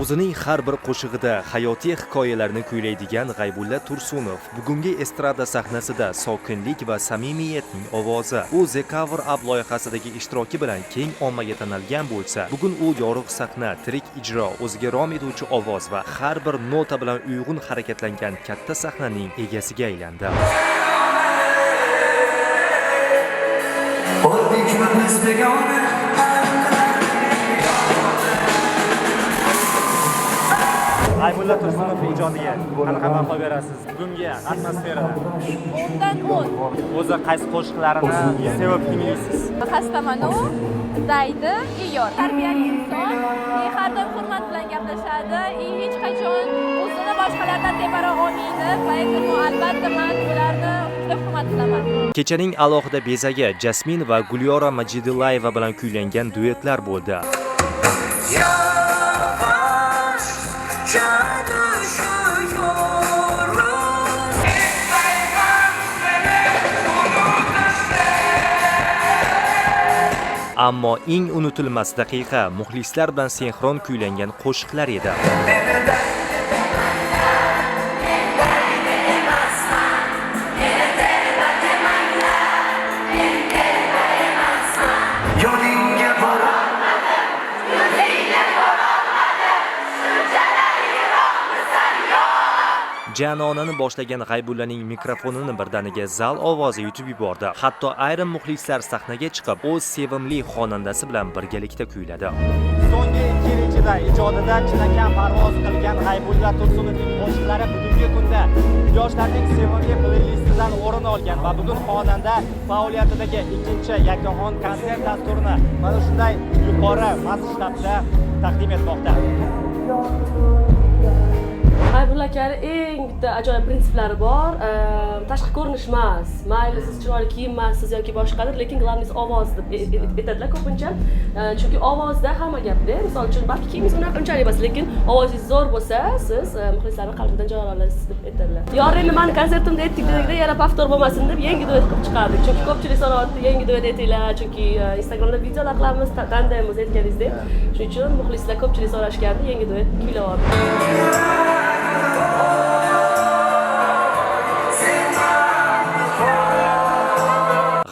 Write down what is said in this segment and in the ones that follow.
O'zining har bir qo'shig'ida hayotiy hikoyalarni kuylaydigan G'aybulla Tursunov bugungi estrada sahnasida sokinlik va samimiyatning ovozi. U The Cover Up loyihasidagi ishtiroki bilan keng ommaga tanilgan bo'lsa, bugun u yorug' sahna, tirik ijro, o'ziga rom etuvchi ovoz va har bir nota bilan uyg'un harakatlangan katta sahnaning egasiga aylandi. G'aybulla Tursunov ijodiga qanaqa baho berasiz? Bugungi atmosferadan. 10dan 10. O'zi qaysi qo'shiqlarini sevib tinglaysiz? Xastamanu, Zaydi, Iyor. Tarbiyali inson, har doim hurmat bilan gaplashadi, hech qachon o'zini boshqalardan tepara olmaydi. Poyetmu albatta men ularni juda hurmat qilaman. Kechaning alohida bezagi Jasmin va Gulyora Majidillayeva bilan kuylangan duetlar bo'ldi. Ammo eng unutilmas daqiqa muxlislar bilan sinxron kuylangan qo'shiqlar edi. Janonani boshlagan G'aybullaning mikrofonini birdaniga zal ovozi yutib yubordi. Hatto ayrim muxlislar sahnaga chiqib, o'z sevimli xonandasi bilan birgalikda kuyladi. So'nggi 2 yil ichida ijodida chinakam parvoz qilgan G'aybulla Tursunovning qo'shiqlari bugungi kunda yoshlarning sevimli playlistidan o'rin olgan va bugun xonanda faoliyatidagi ikkinchi yakkaxon konsert dasturini mana shunday yuqori masshtabda taqdim etmoqda. G'aybulla akani eng bitta ajoyib prinsiplari bor. Tashqi ko'rinish emas, mayli siz chiroyli kiyinmassiz yoki boshqadir, lekin glавный ovoz deb aytadilar ko'pincha. Chunki ovozda hamma gapda, misol uchun balki kiyimingiz unaqa unchalik emas, lekin ovozingiz zo'r bo'lsa, siz muxlislarning qalbidan joy olasiz deb aytadilar. Yorini mani konsertimda aytdik dedikda yana paftor bo'lmasin deb yangi duet qilib chiqardik. Chunki ko'pchilik so'rayapti, yangi duet aytinglar, chunki Instagramda videolar qilamiz, tandaymiz aytganingizdek. Shuning uchun muxlislar ko'pchilik so'rashganda yangi duet kuylayapti.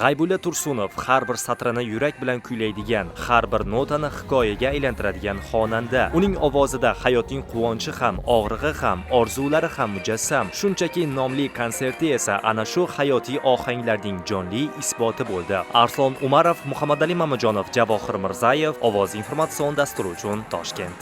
G'aybulla Tursunov har bir satrini yurak bilan kuylaydigan, har bir notani hikoyaga aylantiradigan xonanda. Uning ovozida hayotning quvonchi ham, og'rig'i ham, orzulari ham mujassam. Shunchaki nomli konserti esa ana shu hayotiy ohanglarning jonli isboti bo'ldi. Arslon Umarov, Muhammadali Mamajonov, Javohir Mirzayev, Ovoz informatsion dasturi uchun Toshkent.